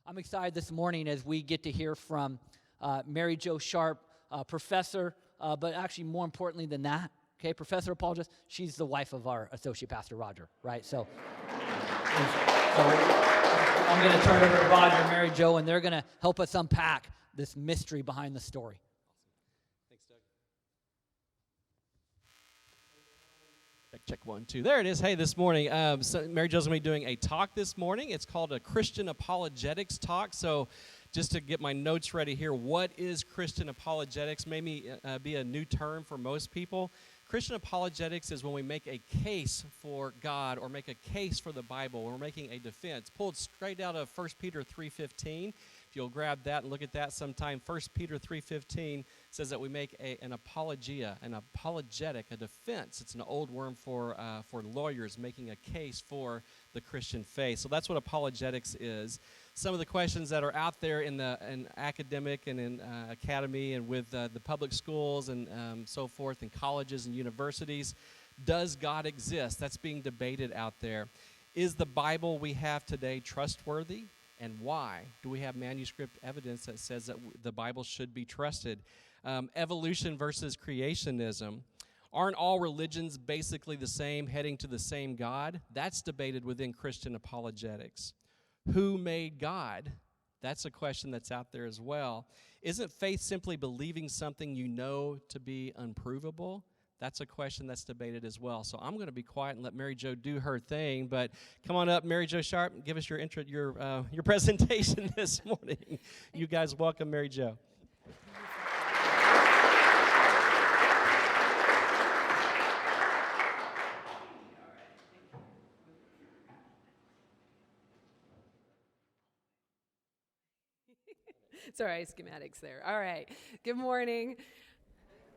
I'm excited this morning as we get to hear from Mary Jo Sharp, professor, but actually more importantly than that, okay, professor apologist. She's the wife of our associate pastor, Roger, right? So I'm going to turn it over to Roger and Mary Jo, and they're going to help us unpack this mystery behind the story. Thanks, Doug. Check 1, 2. There it is. Hey, this morning, so Mary Jo's going to be doing a talk this morning. It's called a Christian apologetics talk. So just to get my notes ready here, what is Christian apologetics? Maybe be a new term for most people. Christian apologetics is when we make a case for God or make a case for the Bible. We're making a defense. Pulled straight out of 1 Peter 3:15. If you'll grab that and look at that sometime, 1 Peter 3:15 says that we make an apologia, an apologetic, a defense. It's an old word for lawyers making a case for the Christian faith. So that's what apologetics is. Some of the questions that are out there in academic and in academy and with the public schools and so forth, and colleges and universities. Does God exist? That's being debated out there. Is the Bible we have today trustworthy? And why? Do we have manuscript evidence that says that the Bible should be trusted? Evolution versus creationism. Aren't all religions basically the same, heading to the same God? That's debated within Christian apologetics. Who made God? That's a question that's out there as well. Isn't faith simply believing something you know to be unprovable? That's a question that's debated as well. So I'm going to be quiet and let Mary Jo do her thing. But come on up, Mary Jo Sharp, and give us your presentation this morning. You guys welcome Mary Jo. Sorry, schematics there. All right. Good morning.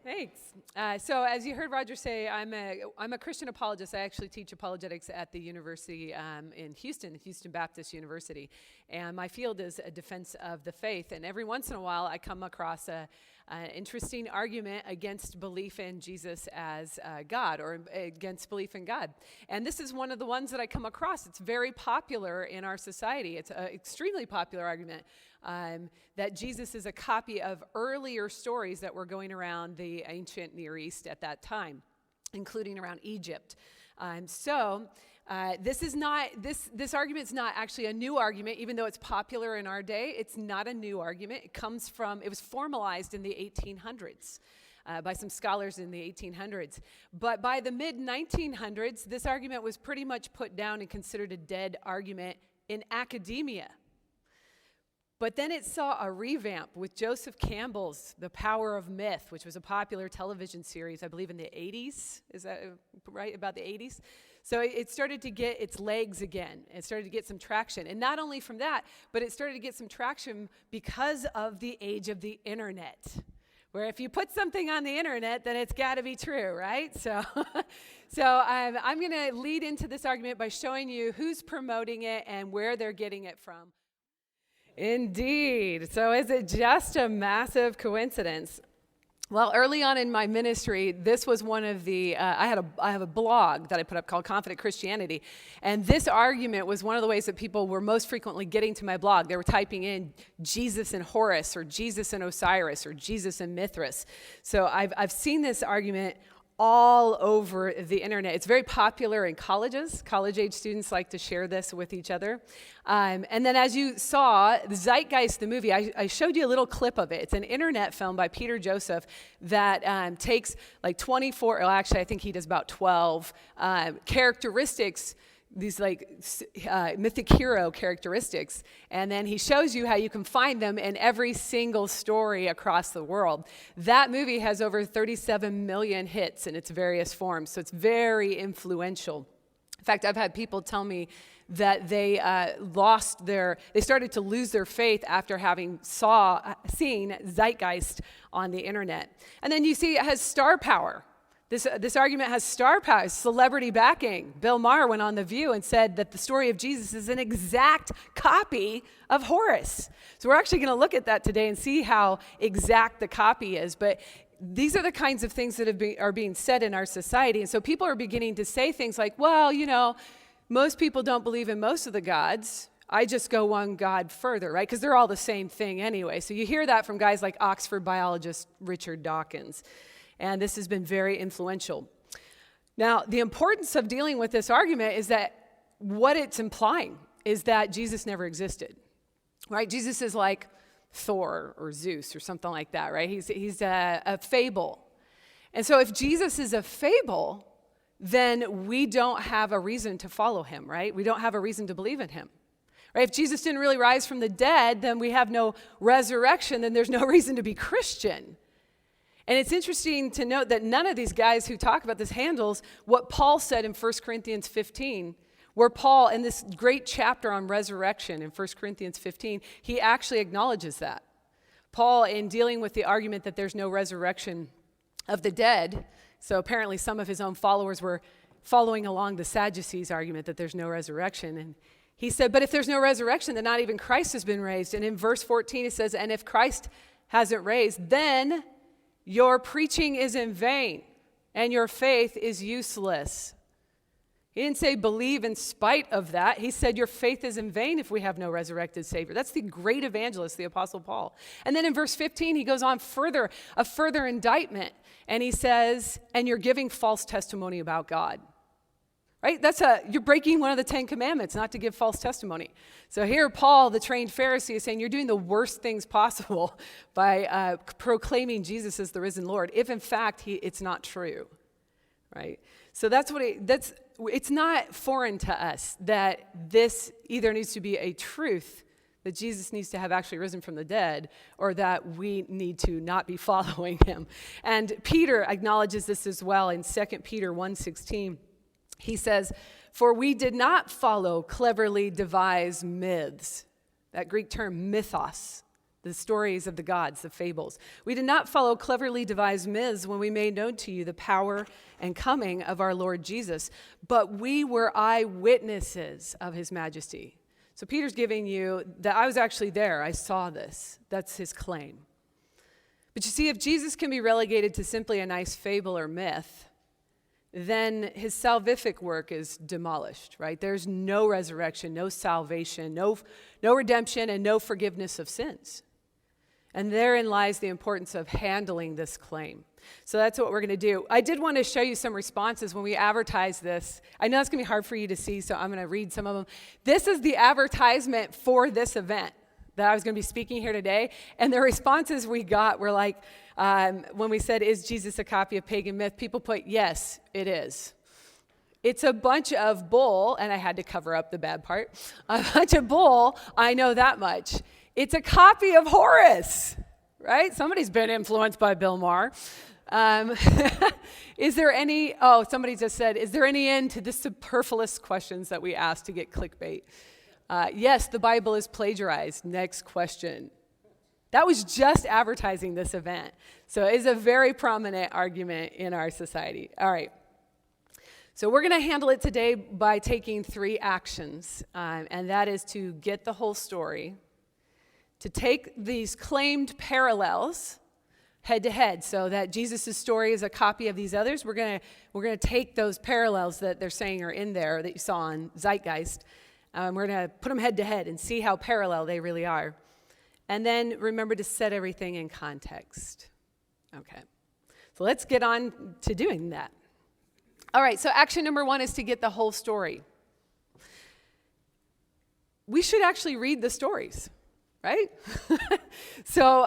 Thanks. So as you heard Roger say, I'm a Christian apologist. I actually teach apologetics at the university in Houston Baptist University. And my field is a defense of the faith. And every once in a while, I come across an interesting argument against belief in Jesus as God, or against belief in God. And this is one of the ones that I come across. It's very popular in our society. It's an extremely popular argument that Jesus is a copy of earlier stories that were going around the ancient Near East at that time, including around Egypt. This argument is not actually a new argument, even though it's popular in our day. It's not a new argument. It was formalized in the 1800s. By some scholars in the 1800s. But by the mid-1900s, this argument was pretty much put down and considered a dead argument in academia. But then it saw a revamp with Joseph Campbell's The Power of Myth, which was a popular television series, I believe in the 80s. Is that right, about the 80s? So it started to get its legs again. It started to get some traction. And not only from that, but it started to get some traction because of the age of the internet, where if you put something on the internet, then it's got to be true, right? So I'm going to lead into this argument by showing you who's promoting it and where they're getting it from. Indeed. So is it just a massive coincidence? Well, early on in my ministry, this was one of the, I have a blog that I put up called Confident Christianity, and this argument was one of the ways that people were most frequently getting to my blog. They were typing in Jesus and Horus, or Jesus and Osiris, or Jesus and Mithras. So I've seen this argument all over the internet. It's very popular in colleges. College-age students like to share this with each other. And then as you saw, the Zeitgeist, the movie, I showed you a little clip of it. It's an internet film by Peter Joseph that takes like 24, well, actually I think he does about 12 characteristics, these mythic hero characteristics, and then he shows you how you can find them in every single story across the world. That movie has over 37 million hits in its various forms, so it's very influential. In fact, I've had people tell me that they started to lose their faith after having seen Zeitgeist on the internet. And then you see it has star power. This argument has star power, celebrity backing. Bill Maher went on The View and said that the story of Jesus is an exact copy of Horus. So we're actually going to look at that today and see how exact the copy is. But these are the kinds of things that are being said in our society. And so people are beginning to say things like, well, most people don't believe in most of the gods. I just go one God further, right? Because they're all the same thing anyway. So you hear that from guys like Oxford biologist Richard Dawkins. And this has been very influential. Now, the importance of dealing with this argument is that what it's implying is that Jesus never existed, right? Jesus is like Thor or Zeus or something like that, right? He's a fable. And so if Jesus is a fable, then we don't have a reason to follow him, right? We don't have a reason to believe in him. Right? If Jesus didn't really rise from the dead, then we have no resurrection, then there's no reason to be Christian. And it's interesting to note that none of these guys who talk about this handles what Paul said in 1 Corinthians 15, where Paul, in this great chapter on resurrection in 1 Corinthians 15, he actually acknowledges that. Paul, in dealing with the argument that there's no resurrection of the dead, so apparently some of his own followers were following along the Sadducees' argument that there's no resurrection, and he said, but if there's no resurrection, then not even Christ has been raised. And in verse 14, it says, and if Christ hasn't raised, then your preaching is in vain and your faith is useless. He didn't say believe in spite of that. He said your faith is in vain if we have no resurrected Savior. That's the great evangelist, the Apostle Paul. And then in verse 15, he goes on further, a further indictment. And he says, and you're giving false testimony about God. Right? You're breaking one of the 10 commandments, not to give false testimony. So here, Paul, the trained Pharisee, is saying you're doing the worst things possible by proclaiming Jesus as the risen Lord, if in fact it's not true. Right? So it's not foreign to us that this either needs to be a truth, that Jesus needs to have actually risen from the dead, or that we need to not be following him. And Peter acknowledges this as well in 2 Peter 1:16. He says, for we did not follow cleverly devised myths. That Greek term, mythos, the stories of the gods, the fables. We did not follow cleverly devised myths when we made known to you the power and coming of our Lord Jesus, but we were eyewitnesses of his majesty. So Peter's giving you that I was actually there. I saw this. That's his claim. But you see, if Jesus can be relegated to simply a nice fable or myth, then his salvific work is demolished, right? There's no resurrection, no salvation, no redemption, and no forgiveness of sins. And therein lies the importance of handling this claim. So that's what we're going to do. I did want to show you some responses when we advertised this. I know it's going to be hard for you to see, so I'm going to read some of them. This is the advertisement for this event that I was going to be speaking here today. And the responses we got were like, when we said, is Jesus a copy of pagan myth? People put, yes, it is. It's a bunch of bull, and I had to cover up the bad part. A bunch of bull, I know that much. It's a copy of Horace, right? Somebody's been influenced by Bill Maher. Is there any, somebody just said, is there any end to the superfluous questions that we ask to get clickbait? Yes, the Bible is plagiarized. Next question. That was just advertising this event. So it's a very prominent argument in our society. All right. So we're going to handle it today by taking 3 actions, and that is to get the whole story, to take these claimed parallels head to head, so that Jesus' story is a copy of these others. We're going to take those parallels that they're saying are in there that you saw on Zeitgeist. We're going to put them head to head and see how parallel they really are. And then remember to set everything in context. Okay. So let's get on to doing that. All right, so action number 1 is to get the whole story. We should actually read the stories, right? So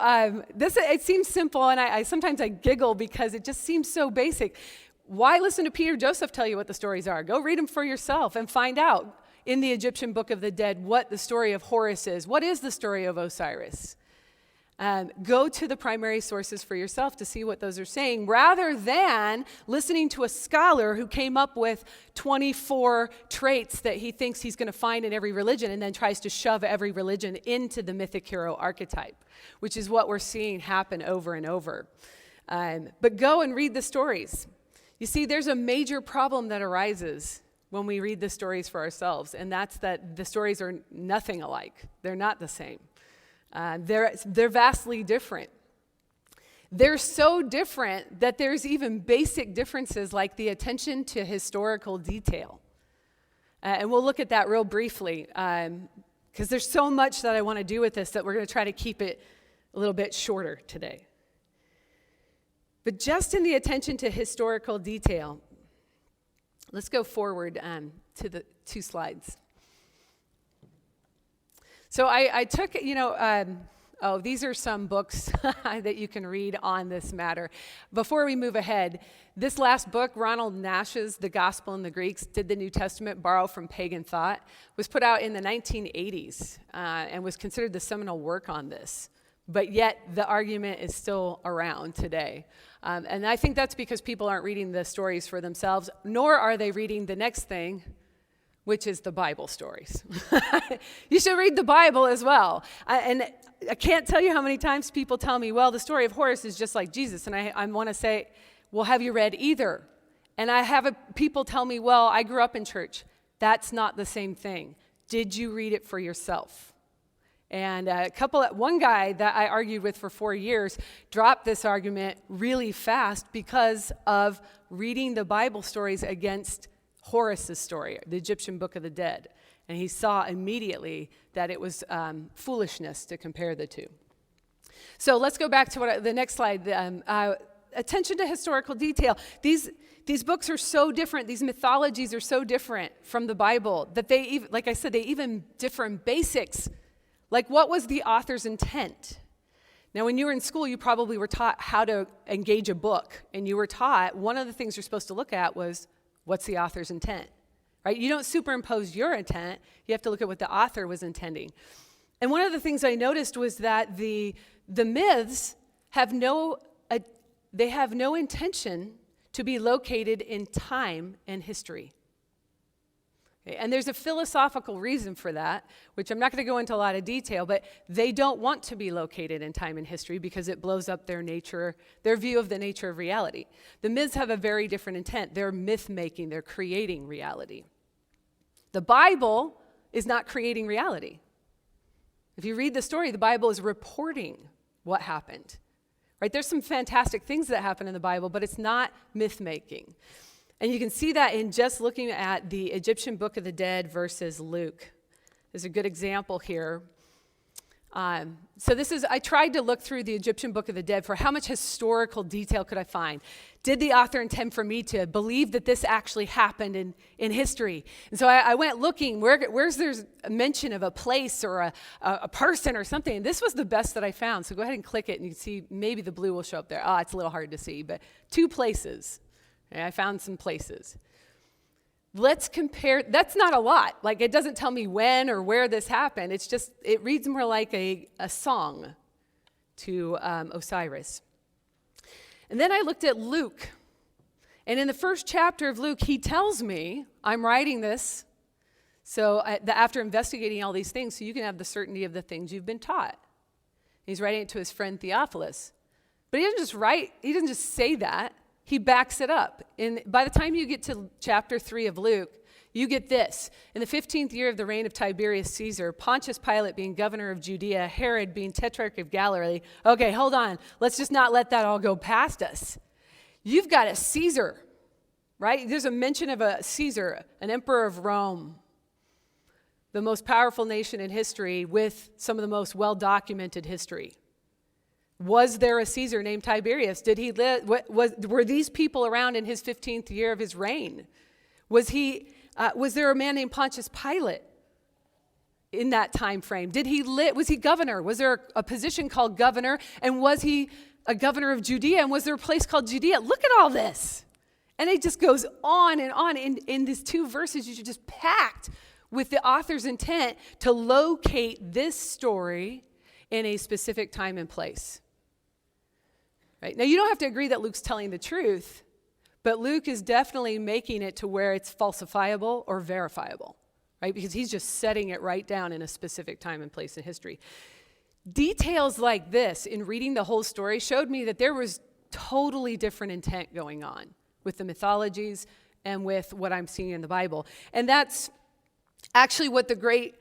it seems simple, and I sometimes I giggle because it just seems so basic. Why listen to Peter Joseph tell you what the stories are? Go read them for yourself and find out in the Egyptian Book of the Dead what the story of Horus is. What is the story of Osiris? Go to the primary sources for yourself to see what those are saying, rather than listening to a scholar who came up with 24 traits that he thinks he's going to find in every religion and then tries to shove every religion into the mythic hero archetype, which is what we're seeing happen over and over. But go and read the stories. You see, there's a major problem that arises when we read the stories for ourselves, and that's that the stories are nothing alike. They're not the same. They're vastly different. They're so different that there's even basic differences like the attention to historical detail. And we'll look at that real briefly. because there's so much that I want to do with this that we're going to try to keep it a little bit shorter today. But just in the attention to historical detail, let's go forward to the 2 slides. So I took, these are some books that you can read on this matter. Before we move ahead, this last book, Ronald Nash's The Gospel and the Greeks, Did the New Testament Borrow from Pagan Thought, was put out in the 1980s and was considered the seminal work on this. But yet the argument is still around today. And I think that's because people aren't reading the stories for themselves, nor are they reading the next thing, which is the Bible stories. You should read the Bible as well. And I can't tell you how many times people tell me, well, the story of Horus is just like Jesus. And I want to say, well, have you read either? And I have people tell me, well, I grew up in church. That's not the same thing. Did you read it for yourself? And one guy that I argued with for 4 years dropped this argument really fast because of reading the Bible stories against Horus's story, the Egyptian Book of the Dead. And he saw immediately that it was foolishness to compare the two. So let's go back to the next slide. Attention to historical detail. These books are so different. These mythologies are so different from the Bible that they even differ in basics. Like, what was the author's intent? Now, when you were in school, you probably were taught how to engage a book. And you were taught one of the things you're supposed to look at was, what's the author's intent? Right? You don't superimpose your intent. You have to look at what the author was intending. And one of the things I noticed was that the myths have no intention to be located in time and history. Okay, and there's a philosophical reason for that, which I'm not going to go into a lot of detail, but they don't want to be located in time and history because it blows up their view of the nature of reality. The myths have a very different intent. They're myth-making. They're creating reality. The Bible is not creating reality. If you read the story, the Bible is reporting what happened. Right? There's some fantastic things that happen in the Bible, but it's not myth-making. And you can see that in just looking at the Egyptian Book of the Dead versus Luke. There's a good example here. I tried to look through the Egyptian Book of the Dead for how much historical detail could I find. Did the author intend for me to believe that this actually happened in history? And so I went looking, where's there's a mention of a place or a person or something. And this was the best that I found. So go ahead and click it and you can see maybe the blue will show up there. It's a little hard to see, but 2 places. Okay, I found some places. Let's compare. That's not a lot. Like, it doesn't tell me when or where this happened. It's just, it reads more like a song to Osiris. And then I looked at Luke. And in the first chapter of Luke, he tells me, I'm writing this so after investigating all these things, so you can have the certainty of the things you've been taught. He's writing it to his friend Theophilus. But he doesn't just say that. He backs it up. And by the time you get to chapter 3 of Luke, you get this. In the 15th year of the reign of Tiberius Caesar, Pontius Pilate being governor of Judea, Herod being tetrarch of Galilee. Okay, hold on. Let's just not let that all go past us. You've got a Caesar, right? There's a mention of a Caesar, an emperor of Rome, the most powerful nation in history with some of the most well-documented history. Was there a Caesar named Tiberius? Did he live? Were these people around in his 15th year of his reign? Was there a man named Pontius Pilate in that time frame? Was he governor? Was there a position called governor? And was he a governor of Judea? And was there a place called Judea? Look at all this. And it just goes on and on. In these 2 verses, you're just packed with the author's intent to locate this story in a specific time and place. Right? Now, you don't have to agree that Luke's telling the truth, but Luke is definitely making it to where it's falsifiable or verifiable, right? Because he's just setting it right down in a specific time and place in history. Details like this in reading the whole story showed me that there was totally different intent going on with the mythologies and with what I'm seeing in the Bible. And that's actually what the great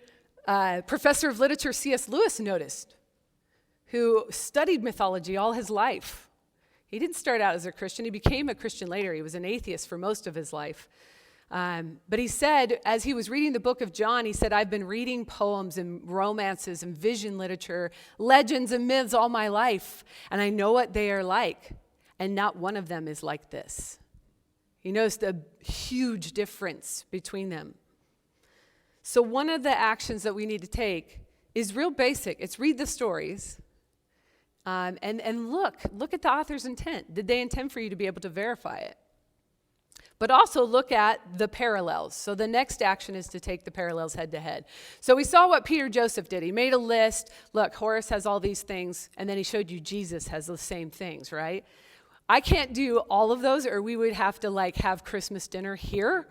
professor of literature, C.S. Lewis, noticed, who studied mythology all his life. He didn't start out as a Christian. He became a Christian later. He was an atheist for most of his life. But he said, as he was reading the book of John, he said, I've been reading poems and romances and vision literature, legends and myths all my life, and I know what they are like, and not one of them is like this. He knows the huge difference between them. So one of the actions that we need to take is real basic. It's read the stories and look at the author's intent. Did they intend for you to be able to verify it? But also look at the parallels. So the next action is to take the parallels head to head. So we saw what Peter Joseph did. He made a list. Look, Horace has all these things, and then he showed you Jesus has the same things, right? I can't do all of those, or we would have to have Christmas dinner here.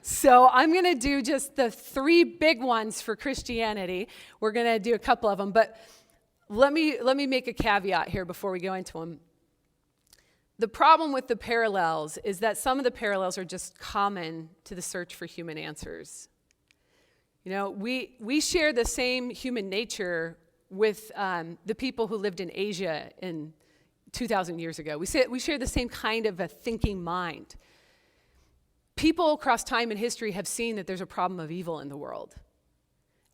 So I'm going to do just the 3 big ones for Christianity. We're going to do a couple of them, but let me make a caveat here before we go into them. The problem with the parallels is that some of the parallels are just common to the search for human answers. You know, we share the same human nature with the people who lived in Asia in 2,000 years ago. We share the same kind of a thinking mind. People across time and history have seen that there's a problem of evil in the world.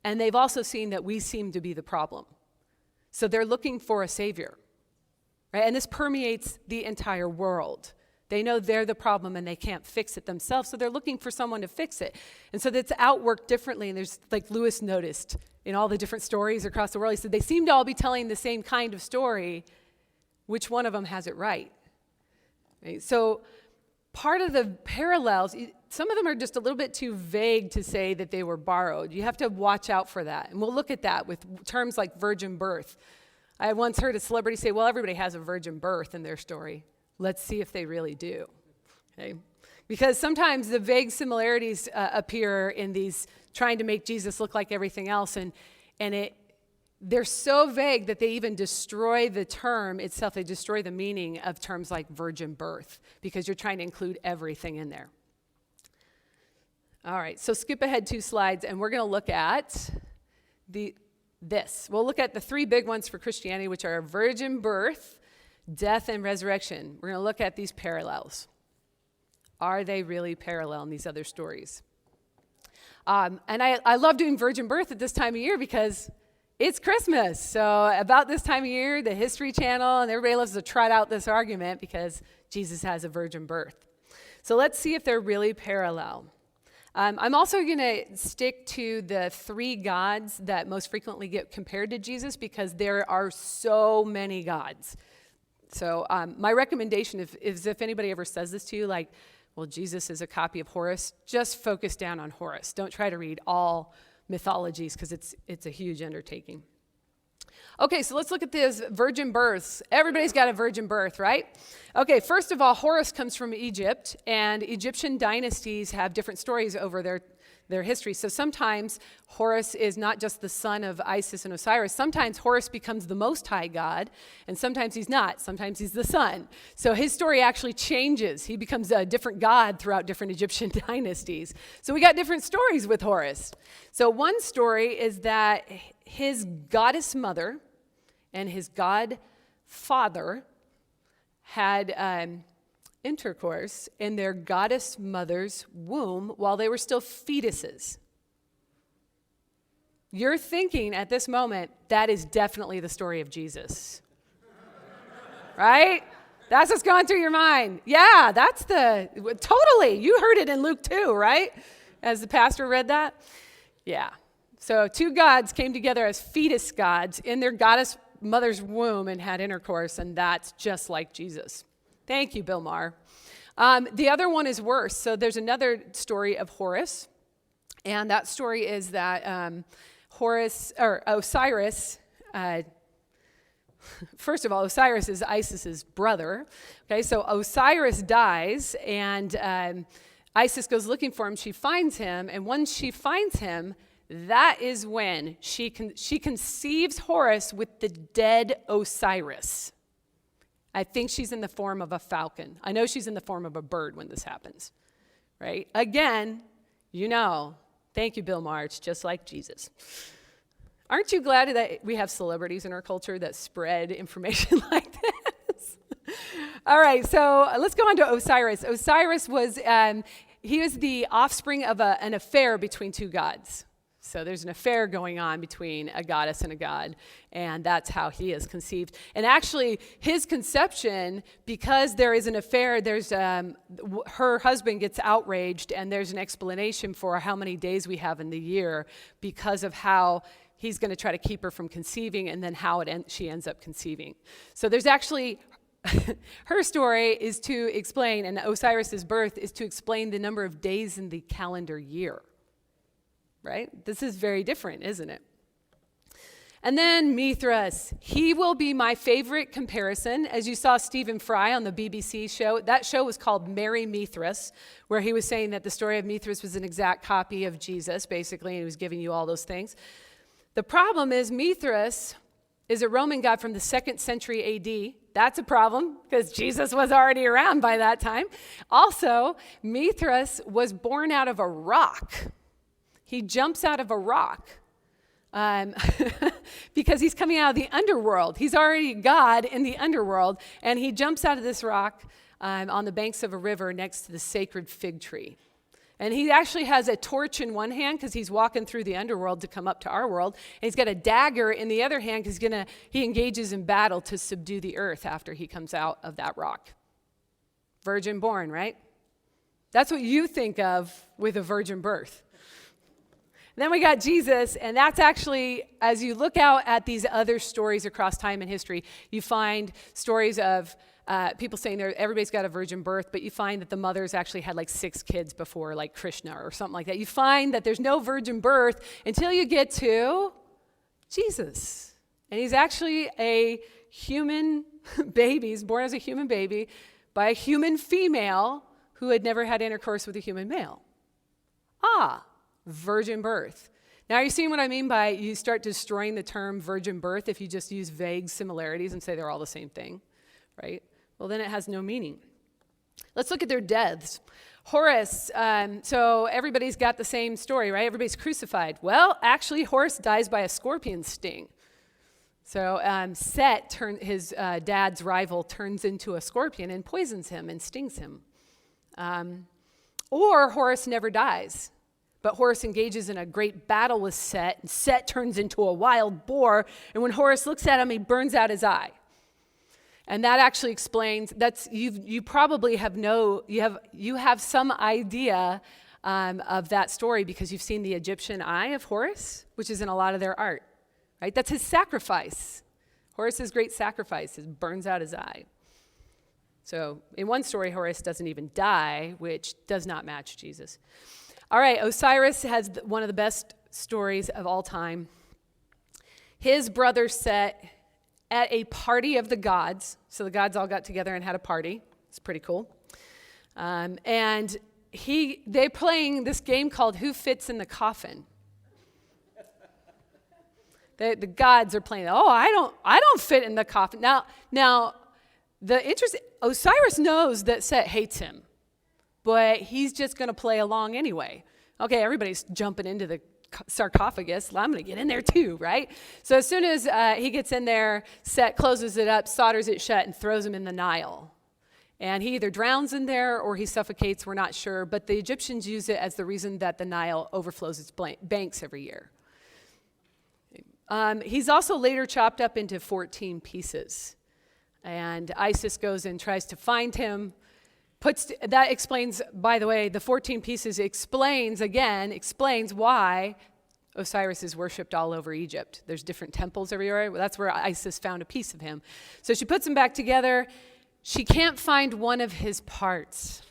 And they've also seen that we seem to be the problem. So they're looking for a savior. Right? And this permeates the entire world. They know they're the problem and they can't fix it themselves, so they're looking for someone to fix it. And so that's outworked differently. And there's, like Lewis noticed in all the different stories across the world, he said they seem to all be telling the same kind of story. Which one of them has it right? Right? So part of the parallels, some of them are just a little bit too vague to say that they were borrowed. You have to watch out for that. And we'll look at that with terms like virgin birth. I once heard a celebrity say, well, everybody has a virgin birth in their story. Let's see if they really do. Okay? Because sometimes the vague similarities appear in these trying to make Jesus look like everything else, and they're so vague that they even destroy the term itself. They destroy the meaning of terms like virgin birth because you're trying to include everything in there. All right, so skip ahead 2 slides, and we're going to look at this. We'll look at the 3 big ones for Christianity, which are virgin birth, death, and resurrection. We're going to look at these parallels. Are they really parallel in these other stories? And I love doing virgin birth at this time of year because it's Christmas. So about this time of year, the History Channel and everybody loves to trot out this argument because Jesus has a virgin birth. So let's see if they're really parallel. I'm also going to stick to the 3 gods that most frequently get compared to Jesus because there are so many gods. So my recommendation is if anybody ever says this to you, like, well, Jesus is a copy of Horus, just focus down on Horus. Don't try to read all mythologies because it's a huge undertaking. Okay, so let's look at this virgin births. Everybody's got a virgin birth, right? Okay, first of all, Horus comes from Egypt, and Egyptian dynasties have different stories over their history. So sometimes Horus is not just the son of Isis and Osiris. Sometimes Horus becomes the Most High God, and sometimes he's not. Sometimes he's the son. So his story actually changes. He becomes a different god throughout different Egyptian dynasties. So we got different stories with Horus. So one story is that his goddess mother and his god father had intercourse in their goddess mother's womb while they were still fetuses. You're thinking at this moment, that is definitely the story of Jesus. Right? That's what's going through your mind. Yeah, totally. You heard it in Luke 2, right? As the pastor read that? Yeah. So 2 gods came together as fetus gods in their goddess mother's womb and had intercourse, and that's just like Jesus. Thank you, Bill Maher. The other one is worse. So there's another story of Horus, and that story is that Osiris, first of all, Osiris is Isis's brother. Okay, so Osiris dies, and Isis goes looking for him. She finds him, and once she finds him, that is when she conceives Horus with the dead Osiris. I think she's in the form of a falcon. I know she's in the form of a bird when this happens, right? Again, thank you, Bill Maher, it's just like Jesus. Aren't you glad that we have celebrities in our culture that spread information like this? All right, so let's go on to Osiris. Osiris was, the offspring of an affair between two gods. So there's an affair going on between a goddess and a god, and that's how he is conceived. And actually, his conception, because there is an affair, there's her husband gets outraged, and there's an explanation for how many days we have in the year because of how he's going to try to keep her from conceiving, and then how she ends up conceiving. So there's actually her story is to explain, and Osiris's birth is to explain the number of days in the calendar year. Right? This is very different, isn't it? And then Mithras. He will be my favorite comparison. As you saw Stephen Fry on the BBC show, that show was called Mary Mithras, where he was saying that the story of Mithras was an exact copy of Jesus, basically, and he was giving you all those things. The problem is Mithras is a Roman god from the 2nd century AD. That's a problem, because Jesus was already around by that time. Also, Mithras was born out of a rock. He jumps out of a rock because he's coming out of the underworld. He's already God in the underworld, and he jumps out of this rock on the banks of a river next to the sacred fig tree. And he actually has a torch in one hand because he's walking through the underworld to come up to our world. And he's got a dagger in the other hand because he engages in battle to subdue the earth after he comes out of that rock. Virgin born, right? That's what you think of with a virgin birth. Then we got Jesus, and that's actually, as you look out at these other stories across time and history, you find stories of people saying everybody's got a virgin birth, but you find that the mothers actually had like 6 kids before, like Krishna or something like that. You find that there's no virgin birth until you get to Jesus. And he's actually a human baby. He's born as a human baby by a human female who had never had intercourse with a human male. Virgin birth. Now, are you seeing what I mean by you start destroying the term virgin birth if you just use vague similarities and say they're all the same thing, right? Well, then it has no meaning. Let's look at their deaths. Horus, so everybody's got the same story, right? Everybody's crucified. Well, actually, Horus dies by a scorpion sting. So Set, his dad's rival, turns into a scorpion and poisons him and stings him. Or Horus never dies. But Horus engages in a great battle with Set, and Set turns into a wild boar, and when Horus looks at him, he burns out his eye. And that actually explains, you probably you have some idea of that story because you've seen the Egyptian eye of Horus, which is in a lot of their art, right? That's his sacrifice. Horus's great sacrifice burns out his eye. So in one story, Horus doesn't even die, which does not match Jesus. All right, Osiris has one of the best stories of all time. His brother Set, at a party of the gods, so the gods all got together and had a party. It's pretty cool. And they're playing this game called Who Fits in the Coffin. The gods are playing, I don't fit in the coffin. Now, Osiris knows that Set hates him. But he's just going to play along anyway. Okay, everybody's jumping into the sarcophagus. Well, I'm going to get in there too, right? So as soon as he gets in there, Set closes it up, solders it shut, and throws him in the Nile. And he either drowns in there or he suffocates, we're not sure. But the Egyptians use it as the reason that the Nile overflows its banks every year. He's also later chopped up into 14 pieces. And Isis goes and tries to find him. That explains, by the way, the 14 pieces explains why Osiris is worshipped all over Egypt. There's different temples everywhere. Well, that's where Isis found a piece of him. So she puts him back together. She can't find one of his parts.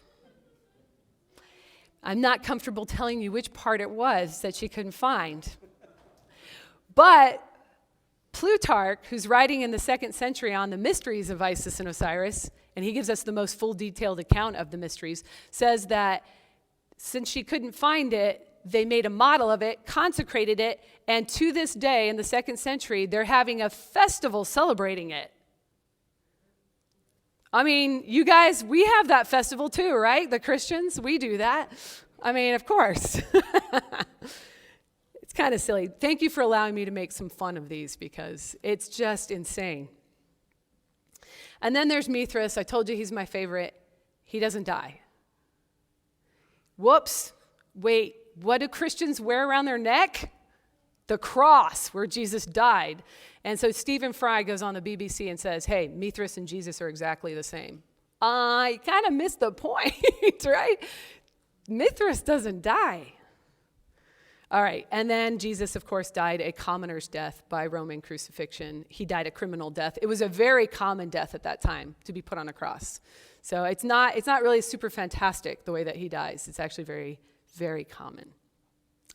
I'm not comfortable telling you which part it was that she couldn't find. But Plutarch, who's writing in the 2nd century on the mysteries of Isis and Osiris, and he gives us the most full detailed account of the mysteries, says that since she couldn't find it, they made a model of it, consecrated it, and to this day in the 2nd century, they're having a festival celebrating it. I mean, you guys, we have that festival too, right? The Christians, we do that. I mean, of course. It's kind of silly. Thank you for allowing me to make some fun of these because it's just insane. And then there's Mithras. I told you he's my favorite. He doesn't die. Whoops. Wait, what do Christians wear around their neck? The cross where Jesus died. And so Stephen Fry goes on the BBC and says, hey, Mithras and Jesus are exactly the same. I kind of missed the point, right? Mithras doesn't die. All right, and then Jesus, of course, died a commoner's death by Roman crucifixion. He died a criminal death. It was a very common death at that time to be put on a cross. So it's not really super fantastic the way that he dies. It's actually very, very common.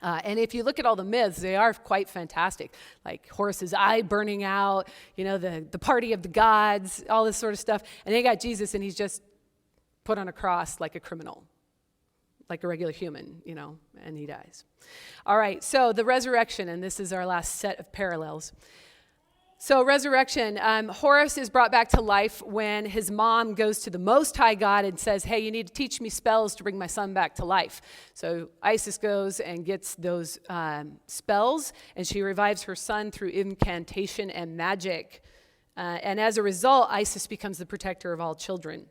And if you look at all the myths, they are quite fantastic, like Horus's eye burning out, the party of the gods, all this sort of stuff. And they got Jesus, and he's just put on a cross like a criminal, like a regular human, and he dies. All right, so the resurrection, and this is our last set of parallels. So resurrection, Horus is brought back to life when his mom goes to the Most High God and says, hey, you need to teach me spells to bring my son back to life. So Isis goes and gets those spells, and she revives her son through incantation and magic. And as a result, Isis becomes the protector of all children.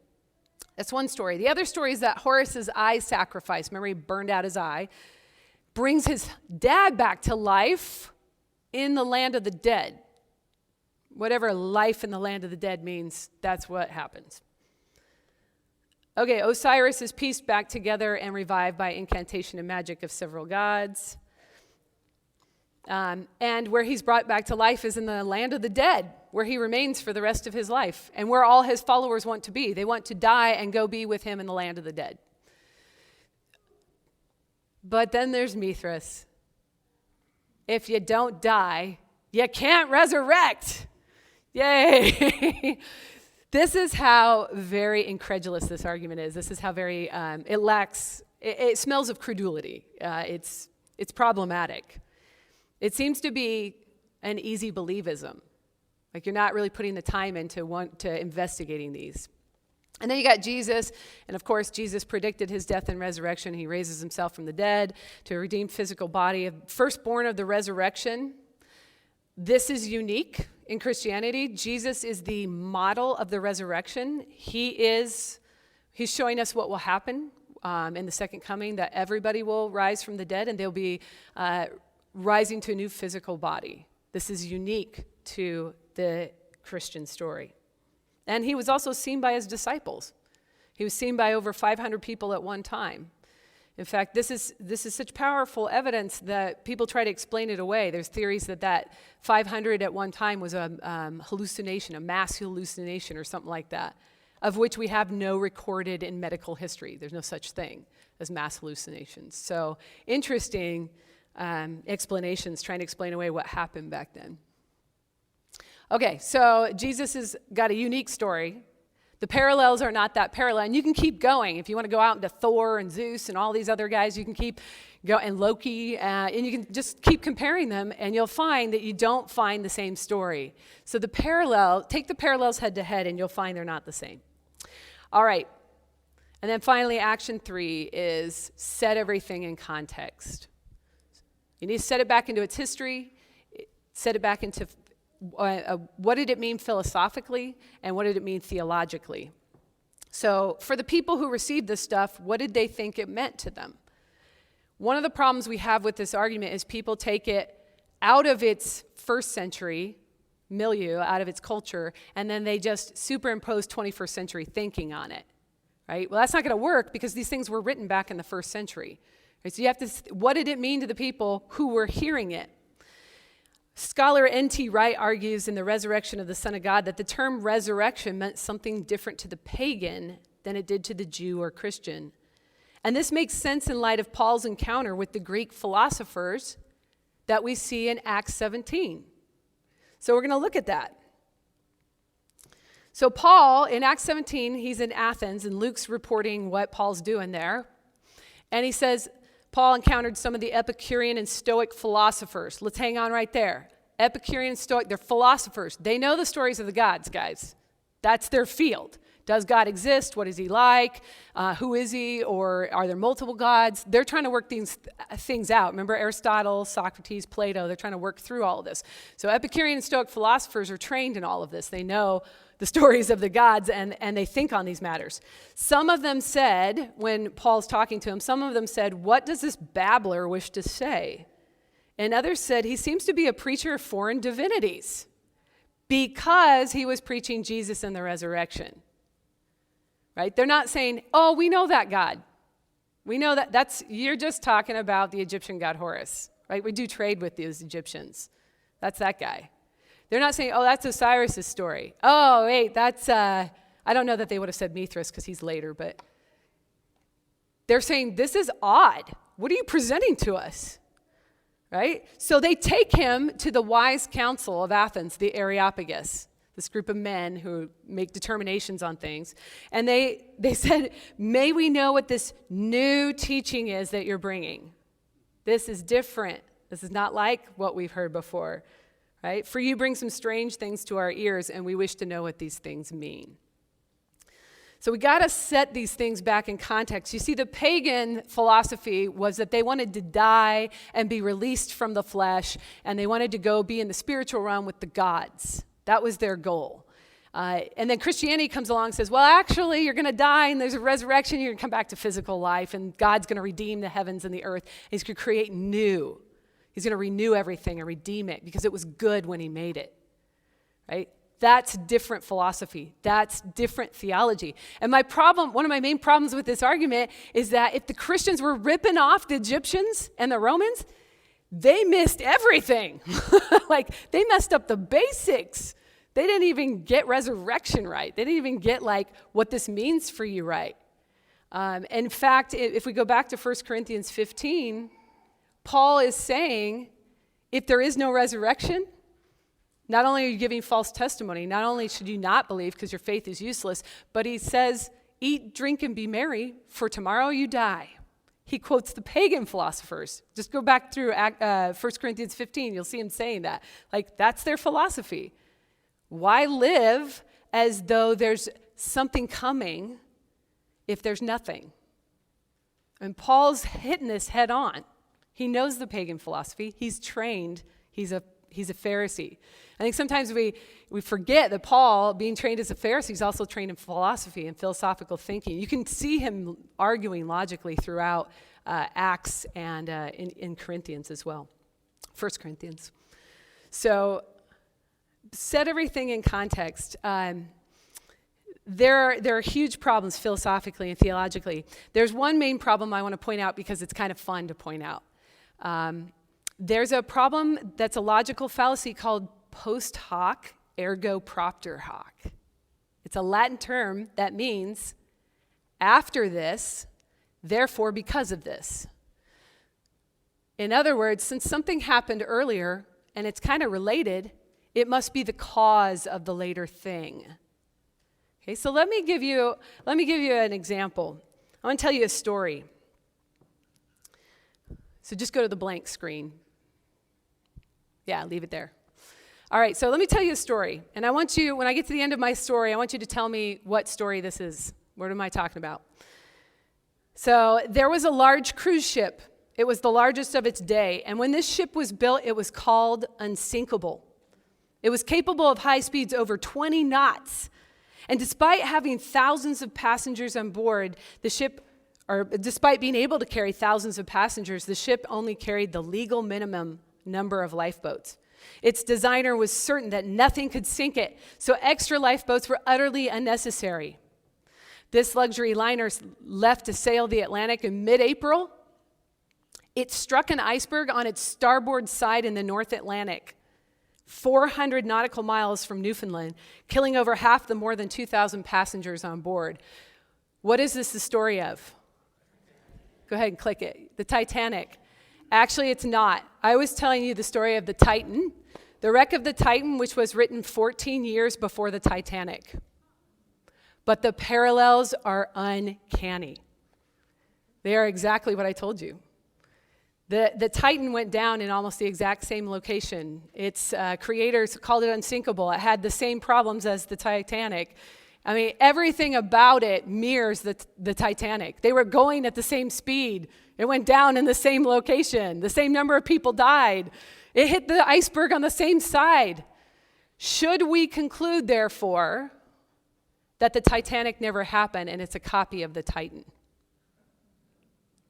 That's one story. The other story is that Horus's eye sacrifice, remember he burned out his eye, brings his dad back to life in the land of the dead. Whatever life in the land of the dead means, that's what happens. Okay, Osiris is pieced back together and revived by incantation and magic of several gods. And where he's brought back to life is in the land of the dead, where he remains for the rest of his life, and where all his followers want to be. They want to die and go be with him in the land of the dead. But then there's Mithras. If you don't die, you can't resurrect. Yay! This is how very incredulous this argument is. This is how very, it smells of credulity. It's problematic. It seems to be an easy believism. Like you're not really putting the time into investigating these. And then you got Jesus, and of course Jesus predicted his death and resurrection. He raises himself from the dead to a redeemed physical body, a firstborn of the resurrection. This is unique in Christianity. Jesus is the model of the resurrection. He's showing us what will happen in the second coming, that everybody will rise from the dead and they'll be rising to a new physical body. This is unique to the Christian story. And he was also seen by his disciples. He was seen by over 500 people at one time. In fact, this is such powerful evidence that people try to explain it away. There's theories that 500 at one time was a hallucination, a mass hallucination or something like that, of which we have no recorded in medical history. There's no such thing as mass hallucinations. So interesting explanations trying to explain away what happened back then. Okay, so Jesus has got a unique story. The parallels are not that parallel, and you can keep going. If you want to go out into Thor and Zeus and all these other guys, you can keep going, and Loki, and you can just keep comparing them, and you'll find that you don't find the same story. So take the parallels head to head, and you'll find they're not the same. All right, and then finally, action 3 is set everything in context. You need to set it back into its history, set it back into what did it mean philosophically, and what did it mean theologically? So for the people who received this stuff, what did they think it meant to them? One of the problems we have with this argument is people take it out of its first century milieu, out of its culture, and then they just superimpose 21st century thinking on it, right? Well, that's not going to work because these things were written back in the first century. Right? So you have to, what did it mean to the people who were hearing it? Scholar N.T. Wright argues in The Resurrection of the Son of God that the term resurrection meant something different to the pagan than it did to the Jew or Christian. And this makes sense in light of Paul's encounter with the Greek philosophers that we see in Acts 17. So we're going to look at that. So Paul, in Acts 17, he's in Athens, and Luke's reporting what Paul's doing there. And he says, Paul encountered some of the Epicurean and Stoic philosophers. Let's hang on right there. Epicurean and Stoic, they're philosophers. They know the stories of the gods, guys. That's their field. Does God exist? What is he like? Who is he? Or are there multiple gods? They're trying to work these things out. Remember Aristotle, Socrates, Plato, they're trying to work through all of this. So Epicurean and Stoic philosophers are trained in all of this. They know the stories of the gods, and they think on these matters. Some of them said, when Paul's talking to them, some of them said, "What does this babbler wish to say?" And others said, "He seems to be a preacher of foreign divinities," because he was preaching Jesus and the resurrection. Right? They're not saying, "Oh, we know that God. We know that you're just talking about the Egyptian god Horus." Right? We do trade with those Egyptians. That's that guy. They're not saying, "Oh, that's Osiris' story. Oh, wait, that's, I don't know that they would have said Mithras because he's later, but they're saying, this is odd. What are you presenting to us?" Right? So they take him to the wise council of Athens, the Areopagus, this group of men who make determinations on things. And they said, "May we know what this new teaching is that you're bringing? This is different. This is not like what we've heard before. Right? For you bring some strange things to our ears, and we wish to know what these things mean." So we got to set these things back in context. You see, the pagan philosophy was that they wanted to die and be released from the flesh, and they wanted to go be in the spiritual realm with the gods. That was their goal. And then Christianity comes along and says, well, actually, you're going to die, and there's a resurrection, you're going to come back to physical life, and God's going to redeem the heavens and the earth, and he's going to create new. He's going to renew everything and redeem it because it was good when he made it, right? That's different philosophy. That's different theology. And one of my main problems with this argument is that if the Christians were ripping off the Egyptians and the Romans, they missed everything. Like, they messed up the basics. They didn't even get resurrection right. They didn't even get, like, what this means for you right. In fact, if we go back to 1 Corinthians 15, Paul is saying, if there is no resurrection, not only are you giving false testimony, not only should you not believe because your faith is useless, but he says, eat, drink, and be merry, for tomorrow you die. He quotes the pagan philosophers. Just go back through 1 Corinthians 15, you'll see him saying that. Like, that's their philosophy. Why live as though there's something coming if there's nothing? And Paul's hitting this head on. He knows the pagan philosophy. He's trained. He's a Pharisee. I think sometimes we forget that Paul, being trained as a Pharisee, is also trained in philosophy and philosophical thinking. You can see him arguing logically throughout Acts and in Corinthians as well, 1 Corinthians. So set everything in context. There are huge problems philosophically and theologically. There's one main problem I want to point out because it's kind of fun to point out. There's a problem that's a logical fallacy called post hoc ergo propter hoc. It's a Latin term that means after this, therefore because of this. In other words, since something happened earlier and it's kind of related, it must be the cause of the later thing. Okay, so let me give you an example. I want to tell you a story. So just go to the blank screen. Yeah, leave it there. All right, so let me tell you a story. And I want you, when I get to the end of my story, I want you to tell me what story this is. What am I talking about? So there was a large cruise ship. It was the largest of its day. And when this ship was built, it was called Unsinkable. It was capable of high speeds over 20 knots. And despite having thousands of passengers on board, despite being able to carry thousands of passengers, the ship only carried the legal minimum number of lifeboats. Its designer was certain that nothing could sink it, so extra lifeboats were utterly unnecessary. This luxury liner left to sail the Atlantic in mid-April. It struck an iceberg on its starboard side in the North Atlantic, 400 nautical miles from Newfoundland, killing over half the more than 2,000 passengers on board. What is this the story of? Go ahead and click it. The Titanic. Actually, it's not. I was telling you the story of the Titan, the wreck of the Titan, which was written 14 years before the Titanic. But the parallels are uncanny. They are exactly what I told you. The Titan went down in almost the exact same location. Its creators called it unsinkable. It had the same problems as the Titanic. I mean, everything about it mirrors the Titanic. They were going at the same speed. It went down in the same location. The same number of people died. It hit the iceberg on the same side. Should we conclude, therefore, that the Titanic never happened and it's a copy of the Titan?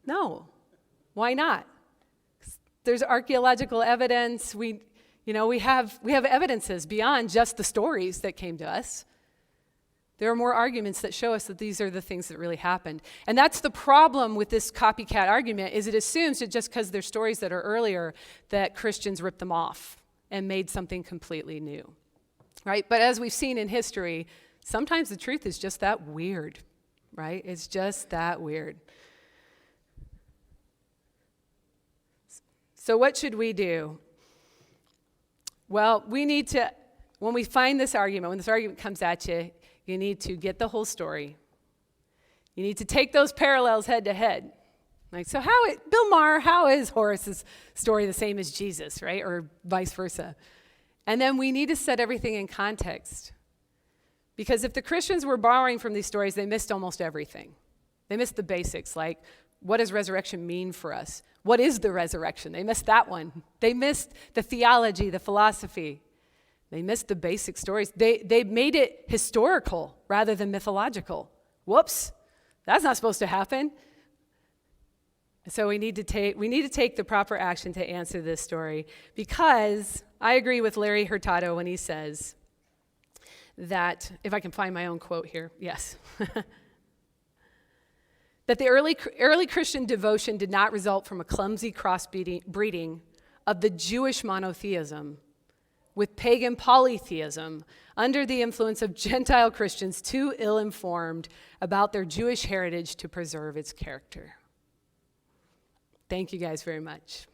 No. Why not? There's archaeological evidence. We have evidences beyond just the stories that came to us. There are more arguments that show us that these are the things that really happened. And that's the problem with this copycat argument, is it assumes that just because there's stories that are earlier, that Christians ripped them off and made something completely new, right? But as we've seen in history, sometimes the truth is just that weird, right? It's just that weird. So what should we do? Well, we need to, when we find this argument, when this argument comes at you, you need to get the whole story. You need to take those parallels head to head. Like, so Bill Maher, how is Horace's story the same as Jesus, right? Or vice versa. And then we need to set everything in context. Because if the Christians were borrowing from these stories, they missed almost everything. They missed the basics, like, what does resurrection mean for us? What is the resurrection? They missed that one. They missed the theology, the philosophy. They missed the basic stories. They made it historical rather than mythological. Whoops, that's not supposed to happen. So we need to take the proper action to answer this story, because I agree with Larry Hurtado when he says that, if I can find my own quote here, yes, that the early Christian devotion did not result from a clumsy crossbreeding of the Jewish monotheism with pagan polytheism under the influence of Gentile Christians too ill-informed about their Jewish heritage to preserve its character. Thank you guys very much.